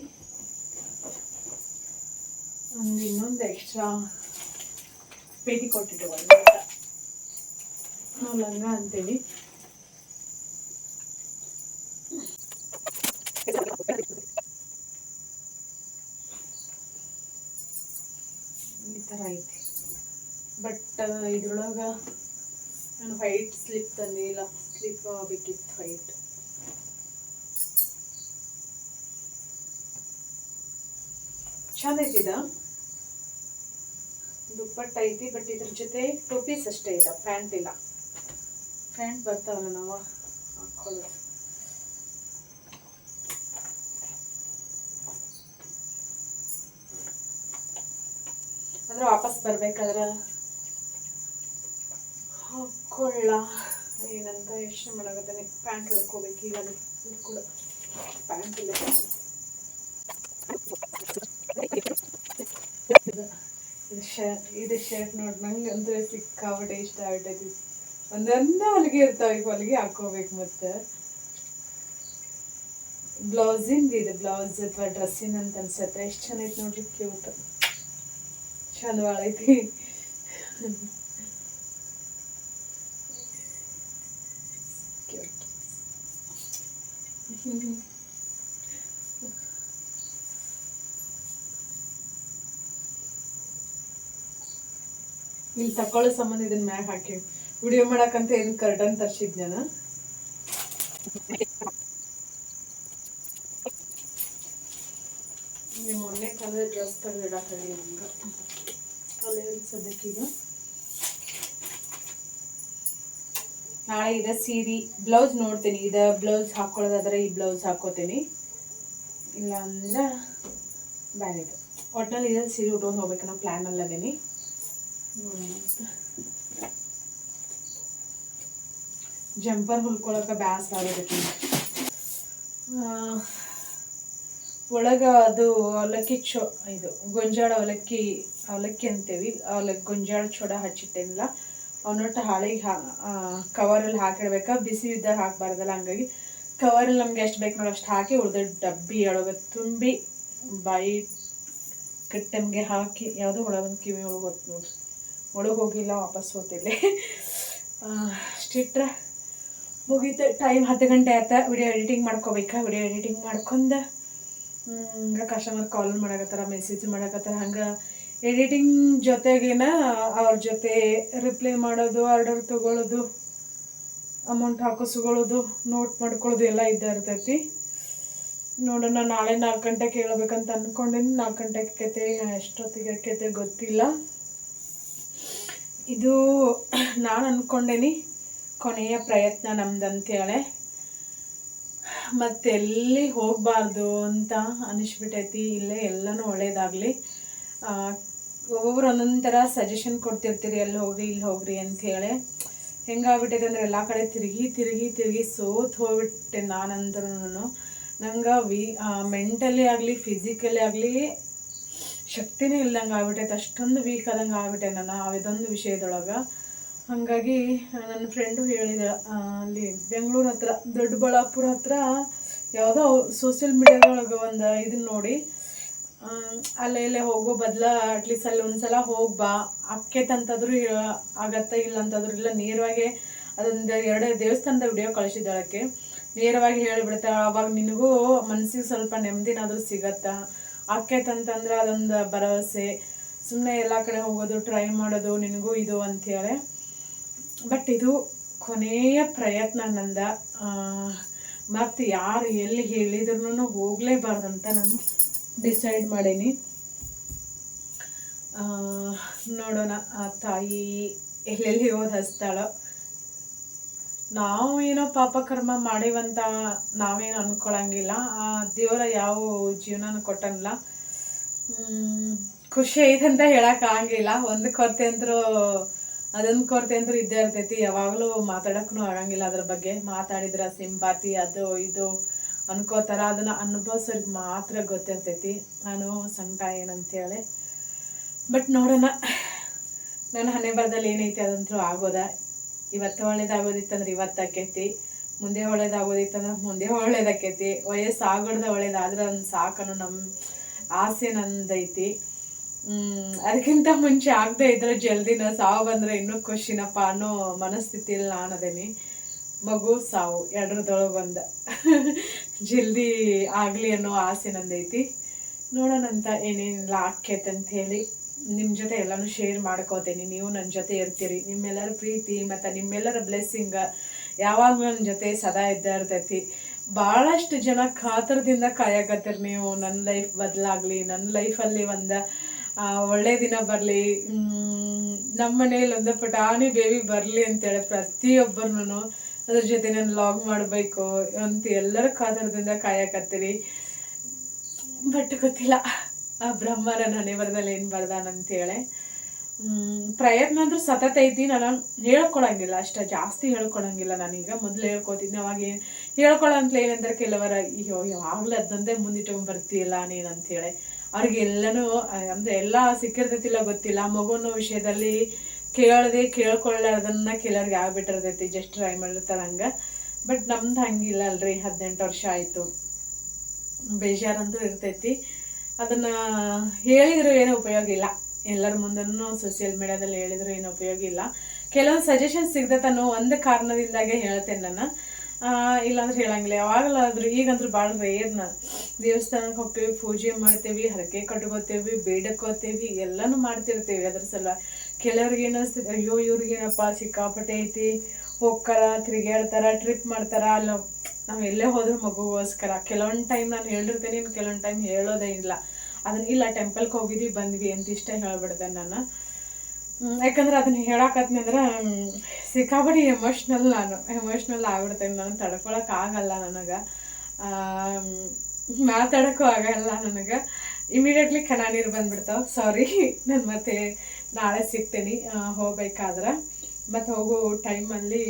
A: ಒಂದು ಇನ್ನೊಂದು ಎಕ್ಸ್ಟ್ರಾ ಪೇಟಿ ಕೊಟ್ಟಿಟ್ಟು ನಾವು ಲಂಗ ಅಂತೀವಿ. ಈ ಥರ ಐತಿ. ಬಟ್ ಇದ್ರೊಳಗೆ ನಾನು ವೈಟ್ ಸ್ಲಿಪ್ ತಂದಿಲ್ಲ. ಸ್ಲಿಪ್ ಬೇಕಿತ್ತು ವೈಟ್. ಚಂದ ಐತಿದ, ದುಪ್ಪಟ್ಟ ಐತಿ. ಬಟ್ ಇದ್ರ ಜೊತೆ 2 ಪೀಸ್ ಅಷ್ಟೇ ಇದೆ, ಪ್ಯಾಂಟ್ ಇಲ್ಲ. ಪ್ಯಾಂಟ್ ಬರ್ತಾವಲ್ಲ ನಾವು ಹಾಕೊಳ್ಳೋದು. ಅಂದ್ರೆ ವಾಪಸ್ ಬರ್ಬೇಕಾದ್ರೆ ಹಾಕೊಳ್ಳ ಏನಂತ ಯೋಚನೆ ಮಾಡಾಕತ್ತೀನಿ. ಪ್ಯಾಂಟ್ ಹುಡ್ಕೋಬೇಕು ಈಗ. ಇದು ಕೂಡ ಪ್ಯಾಂಟ್ ಇಲ್ಲ. ಇದು ಶರ್ಟ್ ನೋಡಿ ನಂಗೆ ಅಂದ್ರೆ ಸಿಕ್ಕಾಬಿಟ್ಟೆ ಇಷ್ಟ ಆಗ್ಬಿಟ್ಟೈತಿ. ಒಂದೊಂದೇ ಹೊಲಿಗೆ ಇರ್ತಾವ, ಈಗ ಹೊಲಿಗೆ ಹಾಕೋಬೇಕು. ಮತ್ತು ಬ್ಲೌಸಿಂದ ಇದು ಬ್ಲೌಸ್ ಅಥವಾ ಡ್ರೆಸ್ಸಿನ ಅಂತ ಅನ್ಸತ್ತೆ. ಎಷ್ಟು ಚೆನ್ನಾಗಿ ನೋಡ್ರಿ, ಕ್ಯೂಟ್ ಚಂದ ಭಾಳ ಐತಿ. ಇಲ್ಲಿ ತಕೊಳ್ಳೋ ಸಂಬಂಧ ಇದನ್ನ ಮ್ಯಾಗ ಹಾಕಿ ವಿಡಿಯೋ ಮಾಡಕ್ಕಂತ ಏನು ಕರ್ಟನ್ ತರ್ಸಿದ್ ನಾನು. ಮೊನ್ನೆ ಕಲರ್ ಡ್ರೆಸ್ ತೆಗೆದಿಡಾಕಿ ನಮ್ಗೆ ಅಲ್ಲೇ ಸದ್ಯಕ್ಕೀಗ. ನಾಳೆ ಇದೆ ಸೀರೆ. ಬ್ಲೌಸ್ ನೋಡ್ತೀನಿ, ಇದು ಬ್ಲೌಸ್ ಹಾಕೊಳ್ಳೋದಾದ್ರೆ ಈ ಬ್ಲೌಸ್ ಹಾಕೋತೀನಿ, ಇಲ್ಲ ಅಂದ್ರೆ ಬೇರೆದು. ಒಟ್ಟಿನಲ್ಲಿ ಇದೆ ಸೀರೆ ಉಟ್ಕೊಂಡು ಹೋಗ್ಬೇಕು ನಾವು ಪ್ಲ್ಯಾನ್ ಅಲ್ಲದೇನಿ. ಜಂಪರ್ ಹೊಲ್ಕೊಳಕ್ಕೆ ಬ್ಯಾಸರ ಆಗೋದಕ್ಕೆ ಒಳಗೆ ಅದು ಅವಲಕ್ಕಿ ಇದು ಗೊಂಜಾಳ ಅವಲಕ್ಕಿ ಅಂತೇವಿ. ಗೊಂಜಾಳ ಚೂಡ ಹಚ್ಚಿಟ್ಟೇನಿಲ್ಲ, ಅವನೊಟ್ಟು ಹಾಳಿಗೆ ಕವರಲ್ಲಿ ಹಾಕಿಡ್ಬೇಕಾ. ಬಿಸಿ ಇದ್ದಾಗ ಹಾಕಬಾರ್ದಲ್ಲ, ಹಂಗಾಗಿ ಕವರಲ್ಲಿ ನಮ್ಗೆ ಎಷ್ಟು ಬೇಕು ನೋಡಿ ಅಷ್ಟು ಹಾಕಿ ಉಳಿದ ಡಬ್ಬಿ ಒಳಗೆ ತುಂಬಿ ಬಾಯಿ ಕಟ್ಟೆಮ್ಗೆ ಹಾಕಿ. ಯಾವುದೋ ಒಳಗೊಂದು ಕಿವಿ ಒಳಗೆ ಹೊತ್ತು ನೋಡ್ರಿ. ಒಳಗೆ ಹೋಗಿಲ್ಲ, ವಾಪಸ್ ಹೋಗ್ತಿದ್ದೆ. ಅಷ್ಟಿಟ್ರೆ ಮುಗೀತು. ಟೈಮ್ 10 ಗಂಟೆ ಆಯ್ತಾ. ವಿಡಿಯೋ ಎಡಿಟಿಂಗ್ ಮಾಡ್ಕೋಬೇಕಾ. ವಿಡಿಯೋ ಎಡಿಟಿಂಗ್ ಮಾಡ್ಕೊಂಡು ಹಂಗೆ ಕಸ್ಟಮರ್ ಕಾಲ್ ಮಾಡಕತ್ತಾರ, ಮೆಸೇಜ್ ಮಾಡಕತ್ತಾರ. ಹಂಗೆ ಎಡಿಟಿಂಗ್ ಜೊತೆಗೇನ ಅವ್ರ ಜೊತೆ ರಿಪ್ಲೈ ಮಾಡೋದು, ಆರ್ಡರ್ ತೊಗೊಳ್ಳೋದು, ಅಮೌಂಟ್ ಹಾಕಿಸ್ಕೊಳ್ಳೋದು, ನೋಟ್ ಮಾಡ್ಕೊಳ್ಳೋದು ಎಲ್ಲ ಇದ್ದೇ ಇರ್ತೈತಿ. ನೋಡೋಣ, ನಾಳೆ 4 ಗಂಟೆಗೆ ಹೇಳ್ಬೇಕಂತ ಅಂದ್ಕೊಂಡಿನಿ. 4 ಗಂಟೆಗೆ ಆಕೈತೆ, ಎಷ್ಟೊತ್ತಿಗೆ ಆಕೈತೆ ಗೊತ್ತಿಲ್ಲ. ಇದು ನಾನು ಅಂದ್ಕೊಂಡೇನಿ ಕೊನೆಯ ಪ್ರಯತ್ನ ನಮ್ದಂತೇಳೆ ಮತ್ತೆಲ್ಲಿ ಹೋಗಬಾರ್ದು ಅಂತ ಅನಿಸ್ಬಿಟ್ಟೈತಿ. ಇಲ್ಲೇ ಎಲ್ಲನೂ ಒಳ್ಳೇದಾಗಲಿ. ಒಬ್ಬೊಬ್ರು ಒಂದೊಂದು ಥರ ಸಜೆಷನ್ ಕೊಡ್ತಿರ್ತೀರಿ, ಅಲ್ಲಿ ಹೋಗ್ರಿ ಇಲ್ಲಿ ಹೋಗ್ರಿ ಅಂಥೇಳಿ. ಹೆಂಗಾಗ್ಬಿಟ್ಟೈತೆ ಅಂದರೆ ಎಲ್ಲ ಕಡೆ ತಿರುಗಿ ತಿರುಗಿ ತಿರುಗಿ ಸೋತು ಹೋಗ್ಬಿಟ್ಟೆ ನಾನಂದ್ರೂ. ನಂಗೆ ಮೆಂಟಲಿ ಆಗಲಿ ಫಿಸಿಕಲಿ ಆಗಲಿ ಶಕ್ತಿನೇ ಇಲ್ದಂಗೆ ಆಗ್ಬಿಟ್ಟೈತೆ. ಅಷ್ಟೊಂದು ವೀಕ್ ಆದಂಗೆ ಆಗ್ಬಿಟ್ಟೆ ನಾನು ಇದೊಂದು ವಿಷಯದೊಳಗೆ. ಹಾಗಾಗಿ ನನ್ನ ಫ್ರೆಂಡು ಹೇಳಿದ, ಅಲ್ಲಿ ಬೆಂಗಳೂರು ಹತ್ರ ದೊಡ್ಡಬಳ್ಳಾಪುರ ಹತ್ರ ಯಾವುದೋ ಸೋಷಿಯಲ್ ಮೀಡಿಯಾದೊಳಗೆ ಒಂದು ಇದನ್ನ ನೋಡಿ ಅಲ್ಲೇ ಹೋಗೋ ಬದಲ ಅಟ್ಲೀಸ್ಟ್ ಅಲ್ಲಿ ಒಂದ್ಸಲ ಹೋಗ್ಬಾ, ಅಕ್ಕೇತಂತಾದ್ರೂ ಆಗತ್ತ, ಇಲ್ಲ ಅಂತಂದ್ರೂ ಇಲ್ಲ, ನೇರವಾಗಿ ಅದೊಂದು 2 ದೇವಸ್ಥಾನದ ವಿಡಿಯೋ ಕಳಿಸಿದ್ದಾಳಕ್ಕೆ. ನೇರವಾಗಿ ಹೇಳಿಬಿಡ್ತಾಳೆ, ಅವಾಗ ನಿನಗೂ ಮನಸ್ಸಿಗೆ ಸ್ವಲ್ಪ ನೆಮ್ಮದಿನಾದ್ರೂ ಸಿಗತ್ತ. ಆಕೇತಂತಂದ್ರೆ ಅದೊಂದು ಭರವಸೆ. ಸುಮ್ಮನೆ ಎಲ್ಲ ಕಡೆ ಹೋಗೋದು ಟ್ರೈ ಮಾಡೋದು ನಿನಗೂ ಇದು ಅಂಥೇಳಿ. ಬಟ್ ಇದು ಕೊನೆಯ ಪ್ರಯತ್ನ ನಂದ. ಮತ್ತು ಯಾರು ಎಲ್ಲಿ ಹೇಳಿದ್ರು ಹೋಗಲೇಬಾರ್ದಂತ ನಾನು ಡಿಸೈಡ್ ಮಾಡೀನಿ. ನೋಡೋಣ ಆ ತಾಯಿ ಎಲ್ಲೆಲ್ಲಿ ಹೋದ್ ಹಚ್ತಾಳೋ. ನಾವು ಏನೋ ಪಾಪ ಕರ್ಮ ಮಾಡೀವಂತ ನಾವೇನು ಅಂದ್ಕೊಳಂಗಿಲ್ಲ. ಆ ದೇವರ ಯಾವ ಜೀವನನೂ ಕೊಟ್ಟನಲ್ಲ. ಖುಷಿ ಐತಂತ ಹೇಳೋಕ್ಕಾಗಿಲ್ಲ. ಒಂದು ಕೊರತೆ ಅಂದರೂ ಅದೊಂದು ಕೊರತೆ ಅಂದರೂ ಇದ್ದೇ ಇರ್ತೈತಿ. ಯಾವಾಗಲೂ ಮಾತಾಡೋಕ್ಕೂ ಆಗಂಗಿಲ್ಲ ಅದ್ರ ಬಗ್ಗೆ. ಮಾತಾಡಿದ್ರೆ ಸಿಂಪಾತಿ ಅದು ಇದು ಅನ್ಕೋತಾರ. ಅದನ್ನು ಅನುಭವಿಸೋರಿಗೆ ಮಾತ್ರ ಗೊತ್ತಿರ್ತೈತಿ ನಾನು ಸಂಕಟ ಏನಂತೇಳಿ. ಬಟ್ ನೋಡೋಣ, ನನ್ನ ಹಣೆ ಬರದಲ್ಲಿ ಏನೈತಿ ಅದಂತೂ ಆಗೋದ. ಇವತ್ತು ಒಳ್ಳೇದಾಗೋದಿತ್ತಂದ್ರೆ ಇವತ್ತು ಆಕೈತಿ, ಮುಂದೆ ಒಳ್ಳೇದಾಗೋದಿತ್ತಂದ್ರೆ ಮುಂದೆ ಒಳ್ಳೇದಾಕೈತಿ. ವಯಸ್ಸಾಗೋಡ್ದ ಒಳ್ಳೇದಾದ್ರೆ ಒಂದು ಸಾಕನ್ನು ನಮ್ಮ ಆಸೆ ನಂದೈತಿ. ಅದಕ್ಕಿಂತ ಮುಂಚೆ ಆಗದೆ ಇದ್ರೆ ಜಲ್ದಿನ ಸಾವು ಬಂದರೆ ಇನ್ನೂ ಖುಷಿನಪ್ಪ ಅನ್ನೋ ಮನಸ್ಥಿತಿಯಲ್ಲಿ ನಾನು ಅದೇನಿ. ಮಗು ಸಾವು ಎರಡರದೊಳಗೆ ಒಂದು ಜಲ್ದಿ ಆಗಲಿ ಅನ್ನೋ ಆಸೆ ನಂದೈತಿ. ನೋಡೋಣಂತ ಏನೇನಿಲ್ಲ ಆಕೈತೆ ಅಂತ ಹೇಳಿ ನಿಮ್ಮ ಜೊತೆ ಎಲ್ಲನೂ ಶೇರ್ ಮಾಡ್ಕೋತೀನಿ. ನೀವು ನನ್ನ ಜೊತೆ ಇರ್ತೀರಿ. ನಿಮ್ಮೆಲ್ಲರ ಪ್ರೀತಿ ಮತ್ತು ನಿಮ್ಮೆಲ್ಲರ ಬ್ಲೆಸ್ಸಿಂಗ್ ಯಾವಾಗಲೂ ನನ್ನ ಜೊತೆ ಸದಾ ಇದ್ದೇ ಇರ್ತೈತಿ. ಭಾಳಷ್ಟು ಜನ ಕಾತರದಿಂದ ಕಾಯಕತ್ತೀರಿ ನೀವು ನನ್ನ ಲೈಫ್ ಬದಲಾಗಲಿ, ನನ್ನ ಲೈಫಲ್ಲಿ ಒಂದು ಒಳ್ಳೆ ದಿನ ಬರಲಿ, ನಮ್ಮ ಮನೇಲಿ ಒಂದು ಪುಟಾಣಿ ಬೇಬಿ ಬರಲಿ ಅಂತೇಳಿ ಪ್ರತಿಯೊಬ್ಬರನ್ನು ಅದ್ರ ಜೊತೆ ನಾನು ಲಾಗ್ ಮಾಡಬೇಕು ಅಂತ ಎಲ್ಲರ ಕಾತರದಿಂದ ಕಾಯಕತ್ತೀರಿ. ಬಟ್ ಗೊತ್ತಿಲ್ಲ ಆ ಬ್ರಹ್ಮರ ಹಣೆ ಬರದಲ್ಲಿ ಏನು ಬರ್ದಾನಂತೇಳಿ. ಪ್ರಯತ್ನ ಅಂದ್ರೂ ಸತತ ಐತಿ. ನಾನು ಹೇಳ್ಕೊಳಂಗಿಲ್ಲ, ಅಷ್ಟ ಜಾಸ್ತಿ ಹೇಳ್ಕೊಳಂಗಿಲ್ಲ. ನಾನೀಗ ಮೊದಲು ಹೇಳ್ಕೊತಿದ್ದೆ. ಅವಾಗ ಏನು ಹೇಳ್ಕೊಳಂತಲೇ ಏನಂದ್ರೆ ಕೆಲವರ ಅಯ್ಯೋ ಯಾವಾಗಲೂ ಅದೊಂದೇ ಮುಂದಿಟ್ಕೊಂಡು ಬರ್ತೀಯಲ್ಲ ನೀನು ಅಂತೇಳಿ. ಅವ್ರಿಗೆ ಎಲ್ಲನೂ ಅಂದರೆ ಎಲ್ಲ ಸಿಕ್ಕಿರ್ತೈತಿಲ್ಲ ಗೊತ್ತಿಲ್ಲ. ಮಗುನ ವಿಷಯದಲ್ಲಿ ಕೇಳ್ಕೊಳ್ಳೋದನ್ನ ಕೆಲವ್ರಿಗೆ ಆಗ್ಬಿಟ್ಟಿರ್ತೈತಿ. ಜಸ್ಟ್ ಟ್ರೈ ಮಾಡಿರ್ತಾರೆ ಹಂಗೆ. ಬಟ್ ನಮ್ದು ಹಂಗಿಲ್ಲ ಅಲ್ರಿ. 18 ವರ್ಷ ಆಯಿತು. ಬೇಜಾರಂತೂ ಇರ್ತೈತಿ. ಅದನ್ನು ಹೇಳಿದ್ರು ಏನೂ ಉಪಯೋಗ ಇಲ್ಲ. ಎಲ್ಲರ ಮುಂದೂ ಸೋಷಿಯಲ್ ಮೀಡಿಯಾದಲ್ಲಿ ಹೇಳಿದ್ರು ಏನು ಉಪಯೋಗ ಇಲ್ಲ. ಕೆಲವೊಂದು ಸಜೆಷನ್ ಸಿಗ್ತೈತನ್ನೋ ಒಂದು ಕಾರಣದಿಂದಾಗೆ ಹೇಳ್ತೇನೆ ನಾನು. ಇಲ್ಲಾಂದ್ರೆ ಹೇಳಂಗಿಲ್ಲ ಯಾವಾಗಲಾದ್ರೂ. ಈಗಂದ್ರೂ ಭಾಳ ರೇರ್. ನಾನು ದೇವಸ್ಥಾನಕ್ಕೆ ಹೋಗ್ತೀವಿ, ಪೂಜೆ ಮಾಡ್ತೇವಿ, ಹರಕೆ ಕಟ್ಕೋತೇವಿ, ಬೇಡಕೋತೇವಿ, ಎಲ್ಲನೂ ಮಾಡ್ತಿರ್ತೀವಿ. ಅದ್ರ ಸಲ ಕೆಲವ್ರಿಗೆ ಏನಿಸ್ತೈತಿ, ಅಯ್ಯೋ ಇವ್ರಿಗೇನಪ್ಪ ಸಿಕ್ಕಾಪಟ್ಟೆ ಐತಿ, ಹೋಗ್ತಾರ, ತಿರುಗಾಡ್ತಾರ, ಟ್ರಿಪ್ ಮಾಡ್ತಾರ. ಅಲ್ಲ ನಾವು ಎಲ್ಲೇ ಹೋದ್ರೂ ಮಗುಗೋಸ್ಕರ. ಕೆಲವೊಂದು ಟೈಮ್ ನಾನು ಹೇಳಿರ್ತೇನೆ, ಕೆಲವೊಂದು ಟೈಮ್ ಹೇಳೋದೇ ಇಲ್ಲ. ಅದನ್ನ ಇಲ್ಲ ಟೆಂಪಲ್ಗೆ ಹೋಗಿದ್ವಿ ಬಂದ್ವಿ ಅಂತ ಇಷ್ಟೇ ಹೇಳ್ಬಿಡ್ತೇನೆ ನಾನು. ಯಾಕಂದ್ರೆ ಅದನ್ನ ಹೇಳಾಕತ್ನಿ ಅಂದ್ರೆ ಸಿಕ್ಕಾಪಟ್ಟೆ ಎಮೋಷ್ನಲ್ ಆಗ್ಬಿಡ್ತೇನೆ ನಾನು. ತಡ್ಕೊಳಕ್ಕಾಗಲ್ಲ ನನಗೆ, ಮಾತಾಡೋಕ್ಕೂ ಆಗಲ್ಲ ನನಗೆ. ಇಮಿಡಿಯೇಟ್ಲಿ ಕಣ್ಣ ನೀರು ಬಂದ್ಬಿಡ್ತಾವೆ. ಸಾರಿ, ನಾನು ಮತ್ತೆ ನಾಳೆ ಸಿಗ್ತೀನಿ ಹೋಗ್ಬೇಕಾದ್ರೆ. ಮತ್ತು ಹೋಗೋ ಟೈಮಲ್ಲಿ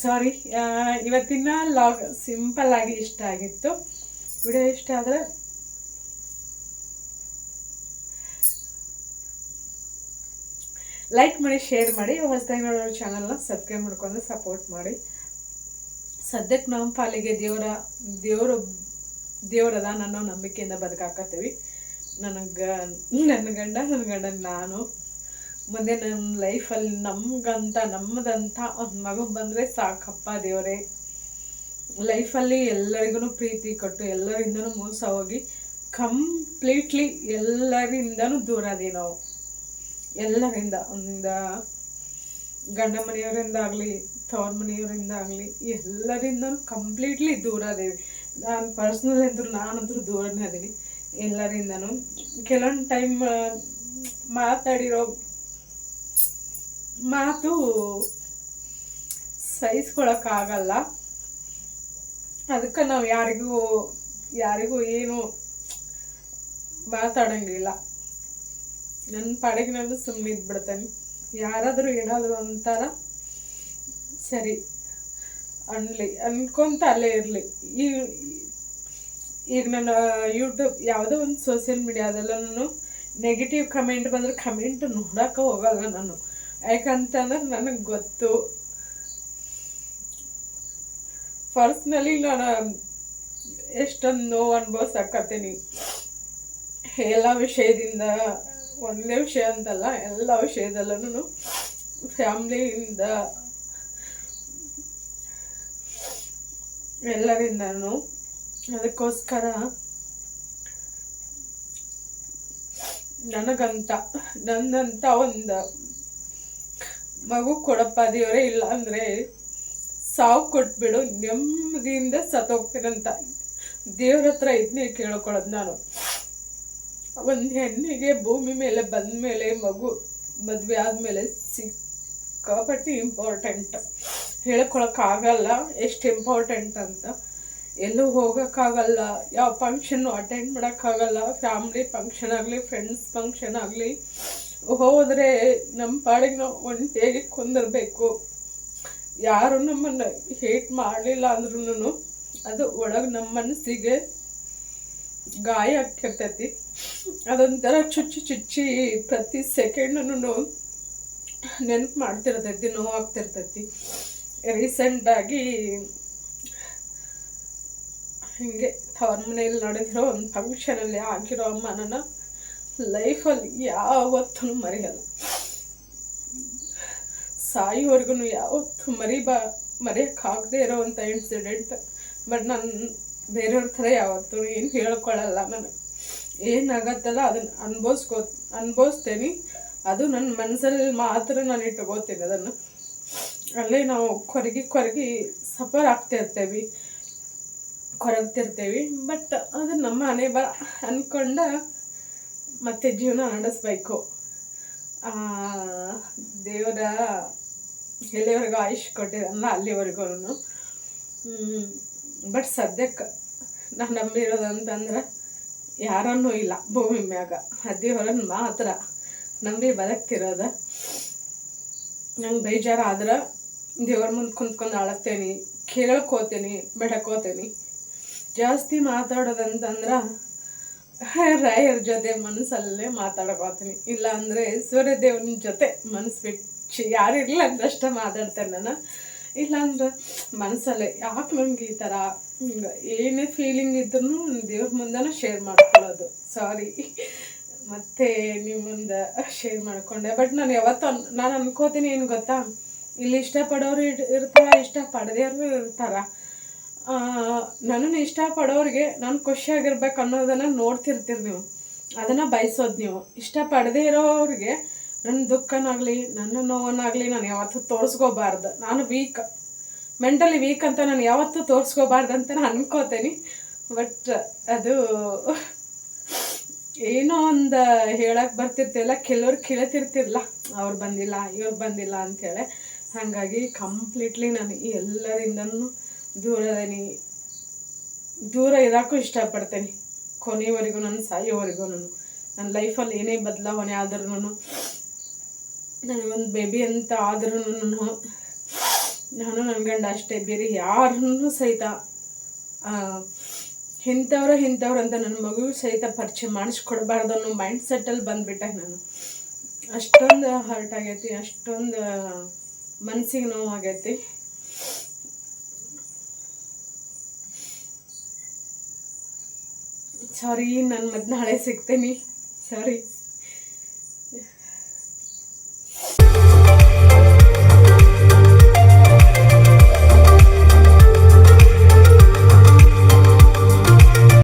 A: ಸಾರಿ, ಇವತ್ತಿನ ಲಾಗ್ ಸಿಂಪಲ್ ಆಗಿ ಇಷ್ಟ ಆಗಿತ್ತು. ವಿಡಿಯೋ ಇಷ್ಟ ಆದರೆ ಲೈಕ್ ಮಾಡಿ, ಶೇರ್ ಮಾಡಿ. ಹೊಸದಾಗಿ ನೋಡೋ ಚಾನಲ್ನ ಸಬ್ಸ್ಕ್ರೈಬ್ ಮಾಡ್ಕೊಂಡು ಸಪೋರ್ಟ್ ಮಾಡಿ. ಸದ್ಯಕ್ಕೆ ನಮ್ಮ ಪಾಲಿಗೆ ದೇವರದ ಅನ್ನೋ ನಂಬಿಕೆಯಿಂದ ಬದುಕಾಕತ್ತೀವಿ. ನನ್ನ ಗಂಡ ನಾನು ಮುಂದೆ ನನ್ನ ಲೈಫಲ್ಲಿ ನಮ್ಮದಂತ ಒಂದು ಮಗು ಬಂದರೆ ಸಾಕಪ್ಪ ದೇವರೇ. ಲೈಫಲ್ಲಿ ಎಲ್ಲರಿಗೂ ಪ್ರೀತಿ ಕೊಟ್ಟು ಎಲ್ಲರಿಂದನೂ ಮೋಸ ಹೋಗಿ ಕಂಪ್ಲೀಟ್ಲಿ ಎಲ್ಲರಿಂದನೂ ದೂರ ಅದೀವಿ ನಾವು. ಎಲ್ಲರಿಂದ, ಒಂದು ಗಂಡ ಮನೆಯವರಿಂದ ಆಗಲಿ, ತವ್ರ ಮನೆಯವರಿಂದ ಆಗಲಿ, ಎಲ್ಲರಿಂದನೂ ಕಂಪ್ಲೀಟ್ಲಿ ದೂರ ಅದೇವಿ. ನಾನು ಪರ್ಸ್ನಲ್ ಅಂದ್ರೂ ನಾನಂದ್ರೂ ದೂರನೇ ಅದೀನಿ ಎಲ್ಲರಿಂದನೂ. ಕೆಲವೊಂದು ಟೈಮ್
B: ಮಾತಾಡಿರೋ ಮಾತು ಸಹಿಸ್ಕೊಳಕ್ಕಾಗಲ್ಲ. ಅದಕ್ಕೆ ನಾವು ಯಾರಿಗೂ ಏನು ಮಾತಾಡಂಗಿಲ್ಲ. ನನ್ನ ಪಾಡಿಗೆ ನಾನು ಸುಮ್ಮನೆ ಇದ್ಬಿಡ್ತೇನೆ. ಯಾರಾದರೂ ಏನಾದರೂ ಅಂತಾರ, ಸರಿ ಅನ್ಕೊಂತ ಅಲ್ಲೇ ಇರಲಿ. ಈಗ ನನ್ನ ಯೂಟ್ಯೂಬ್ ಯಾವುದೋ ಒಂದು ಸೋಷಿಯಲ್ ಮೀಡಿಯಾದಲ್ಲ ನಾನು ನೆಗೆಟಿವ್ ಕಮೆಂಟ್ ಬಂದರೆ ಕಮೆಂಟ್ ನೋಡೋಕೆ ಹೋಗಲ್ಲ ನಾನು. ಯಾಕಂತಂದ್ರೆ ನನಗೆ ಗೊತ್ತು, ಪರ್ಸ್ನಲಿ ನಾನು ಎಷ್ಟೊಂದು ನೋವು ಅನುಭವಿಸಾಕತ್ತೀನಿ ಎಲ್ಲ ವಿಷಯದಿಂದ. ಒಂದೇ ವಿಷಯ ಅಂತಲ್ಲ, ಎಲ್ಲ ವಿಷಯದಲ್ಲೂ ಫ್ಯಾಮ್ಲಿಯಿಂದ ಎಲ್ಲರಿಂದನೂ. ಅದಕ್ಕೋಸ್ಕರ ನನ್ನಂತ ಒಂದು ಮಗು ಕೊಡಪ್ಪ ದೇವರೇ, ಇಲ್ಲ ಅಂದರೆ ಸಾವು ಕೊಟ್ಬಿಡು, ನೆಮ್ಮದಿಯಿಂದ ಸತ್ತೋಗ್ತೀನಂತ ದೇವ್ರ ಹತ್ರ ಇದನ್ನೇ ಕೇಳ್ಕೊಳ್ಳೋದು ನಾನು. ಒಂದು ಹೆಣ್ಣಿಗೆ ಭೂಮಿ ಮೇಲೆ ಬಂದ ಮೇಲೆ ಮಗು ಮದುವೆ ಆದಮೇಲೆ ಸಿಕ್ಕಾಪಟ್ಟಿ ಇಂಪಾರ್ಟೆಂಟ್. ಹೇಳ್ಕೊಳಕ್ಕಾಗಲ್ಲ ಎಷ್ಟು ಇಂಪಾರ್ಟೆಂಟ್ ಅಂತ. ಎಲ್ಲೂ ಹೋಗೋಕ್ಕಾಗಲ್ಲ, ಯಾವ ಫಂಕ್ಷನ್ನು ಅಟೆಂಡ್ ಮಾಡೋಕ್ಕಾಗಲ್ಲ. ಫ್ಯಾಮ್ಲಿ ಫಂಕ್ಷನ್ ಆಗಲಿ, ಫ್ರೆಂಡ್ಸ್ ಫಂಕ್ಷನ್ ಆಗಲಿ ಹೋದರೆ ನಮ್ಮ ಪಾಡಿಗೆ ನಾವು ಒಂಟಿಯಾಗಿ ಕುಂದಿರ್ಬೇಕು. ಯಾರು ನಮ್ಮನ್ನು ಹೇಟ್ ಮಾಡಲಿಲ್ಲ ಅಂದ್ರೂ ಅದು ಒಳಗೆ ನಮ್ಮ ಮನಸ್ಸಿಗೆ ಗಾಯ ಆಗ್ತಿರ್ತೈತಿ. ಅದೊಂಥರ ಚುಚ್ಚಿ ಪ್ರತಿ ಸೆಕೆಂಡನ್ನು ನೆನಪು ಮಾಡ್ತಿರ್ತೈತಿ, ನೋವಾಗ್ತಿರ್ತೈತಿ. ರೀಸೆಂಟಾಗಿ ಹೀಗೆ ತವ್ರ ಮನೆಯಲ್ಲಿ ನಡೆದಿರೋ ಒಂದು ಫಂಕ್ಷನಲ್ಲಿ ಆಗಿರೋ ಅಮ್ಮನ ಲೈಫಲ್ಲಿ ಯಾವತ್ತೂ ಮರೆಯಲ್ಲ. ಸಾಯೋವರೆಗೂ ಯಾವತ್ತೂ ಮರೆಯೋಕ್ಕಾಗದೇ ಇರೋವಂಥ ಇನ್ಸಿಡೆಂಟ್. ಬಟ್ ನಾನು ಬೇರೆಯವ್ರ ಥರ ಯಾವತ್ತೂ ಏನು ಹೇಳ್ಕೊಳ್ಳಲ್ಲ. ನಾನು ಏನಾಗತ್ತಲ್ಲ ಅದನ್ನು ಅನುಭವಿಸ್ತೇನೆ. ಅದು ನನ್ನ ಮನಸ್ಸಲ್ಲಿ ಮಾತ್ರ ನಾನು ಇಟ್ಕೋತೀನಿ. ಅದನ್ನು ಅಲ್ಲೇ ನಾವು ಕೊರಗಿ ಸಫರ್ ಆಗ್ತಿರ್ತೇವೆ, ಕೊರಗ್ತಿರ್ತೇವೆ. ಬಟ್ ಅದು ನಮ್ಮ ಮನೆ ಅಂದ್ಕೊಂಡ ಮತ್ತೆ ಜೀವನ ನಡೆಸ್ಬೇಕು. ದೇವರ ಎಲ್ಲಿವರೆಗೂ ಆಯುಷ್ ಕೊಟ್ಟಿರಲ್ಲ ಅಲ್ಲಿವರೆಗೂ. ಬಟ್ ಸದ್ಯಕ್ಕೆ ನಾನು ನಂಬಿರೋದಂತಂದ್ರೆ ಯಾರನ್ನೂ ಇಲ್ಲ ಭೂಮಿ ಮ್ಯಾಗ, ದೇವರನ್ನು ಮಾತ್ರ ನಂಬಿ ಬದುಕ್ತಿರೋದು. ನಂಗೆ ಬೇಜಾರಾದ್ರೆ ದೇವ್ರ ಮುಂದೆ ಕುಂತ್ಕೊಂಡು ಅಳತ್ತೇನೆ, ಕೇಳ್ಕೋತೀನಿ, ಬೆಳಕೋತೀನಿ. ಜಾಸ್ತಿ ಮಾತಾಡೋದಂತಂದ್ರೆ ರಾಯರ ಜೊತೆ ಮನಸ್ಸಲ್ಲೇ ಮಾತಾಡ್ಕೋತೀನಿ. ಇಲ್ಲ ಅಂದರೆ ಸೂರ್ಯದೇವನ ಜೊತೆ ಮನಸ್ಸು ಬಿಚ್ಚಿ ಯಾರಿರಲಿಲ್ಲ ಅಂದಷ್ಟೇ ಮಾತಾಡ್ತೇನೆ ನಾನು. ಇಲ್ಲಾಂದ್ರೆ ಮನಸ್ಸಲ್ಲೇ ಯಾಕೆ ನಂಗೆ ಈ ಥರ ಹಿಂಗೆ ಏನೇ ಫೀಲಿಂಗ್ ಇದ್ರೂ ದೇವ್ರ ಮುಂದೆನೇ ಶೇರ್ ಮಾಡ್ಕೊಳ್ಳೋದು. ಸಾರಿ ಮತ್ತೆ ನಿಮ್ಮ ಮುಂದೆ ಶೇರ್ ಮಾಡಿಕೊಂಡೆ. ಬಟ್ ನಾನು ಅನ್ಕೋತೀನಿ ಏನು ಗೊತ್ತಾ, ಇಲ್ಲಿ ಇಷ್ಟಪಡೋರು ಇರ್ತಾರ, ಇಷ್ಟಪಡದೇವ್ರು ಇರ್ತಾರ. ನನ್ನನ್ನು ಇಷ್ಟಪಡೋರಿಗೆ ನಾನು ಖುಷಿಯಾಗಿರ್ಬೇಕು ಅನ್ನೋದನ್ನು ನೋಡ್ತಿರ್ತೀರಿ ನೀವು, ಅದನ್ನು ಬಯಸೋದು ನೀವು. ಇಷ್ಟಪಡದೇ ಇರೋರಿಗೆ ನನ್ನ ದುಃಖನಾಗಲಿ ನನ್ನ ನೋವನ್ನಾಗಲಿ ನಾನು ಯಾವತ್ತೂ ತೋರಿಸ್ಕೋಬಾರ್ದು. ನಾನು ಮೆಂಟಲಿ ವೀಕ್ ಅಂತ ನಾನು ಯಾವತ್ತೂ ತೋರಿಸ್ಕೋಬಾರ್ದು ಅಂತ ನಾನು ಅನ್ಕೋತೀನಿ. ಬಟ್ ಅದು ಏನೋ ಒಂದು ಹೇಳಕ್ಕೆ ಬರ್ತಿರ್ತಿಲ್ಲ, ಕೆಲವ್ರು ಕೇಳ್ತಿರ್ತಿರಲ್ಲ, ಅವ್ರು ಬಂದಿಲ್ಲ ಇವ್ರು ಬಂದಿಲ್ಲ ಅಂಥೇಳಿ. ಹಾಗಾಗಿ ಕಂಪ್ಲೀಟ್ಲಿ ನಾನು ಎಲ್ಲರಿಂದನೂ ದೂರ ಇರೋಕ್ಕೂ ಇಷ್ಟಪಡ್ತೇನೆ ಕೊನೆಯವರೆಗೂ. ನಾನು ಸಾಯೋವರೆಗೂ ನನ್ನ ಲೈಫಲ್ಲಿ ಏನೇ ಬದಲಾವಣೆ ಆದ್ರೂ, ನನಗೊಂದು ಬೇಬಿ ಅಂತ ಆದ್ರೂ ನಾನು ನನ್ನ ಗಂಡ ಅಷ್ಟೇ, ಬೇರೆ ಯಾರನ್ನೂ ಸಹಿತ ಇಂಥವ್ರು ಅಂತ ನನ್ನ ಮಗು ಸಹಿತ ಪರಿಚಯ ಮಾಡಿಸ್ಕೊಡ್ಬಾರ್ದು ಅನ್ನೋ ಮೈಂಡ್ ಸೆಟ್ಟಲ್ಲಿ ಬಂದುಬಿಟ್ಟೆ ನಾನು. ಅಷ್ಟೊಂದು ಹರ್ಟ್ ಆಗೈತಿ, ಅಷ್ಟೊಂದು ಮನಸ್ಸಿಗೆ ನೋವಾಗೈತಿ. ಸಾರಿ, ನಾನು ಮತ್ತೆ ನಾಳೆ ಸಿಗ್ತೀನಿ. ಸಾರಿ.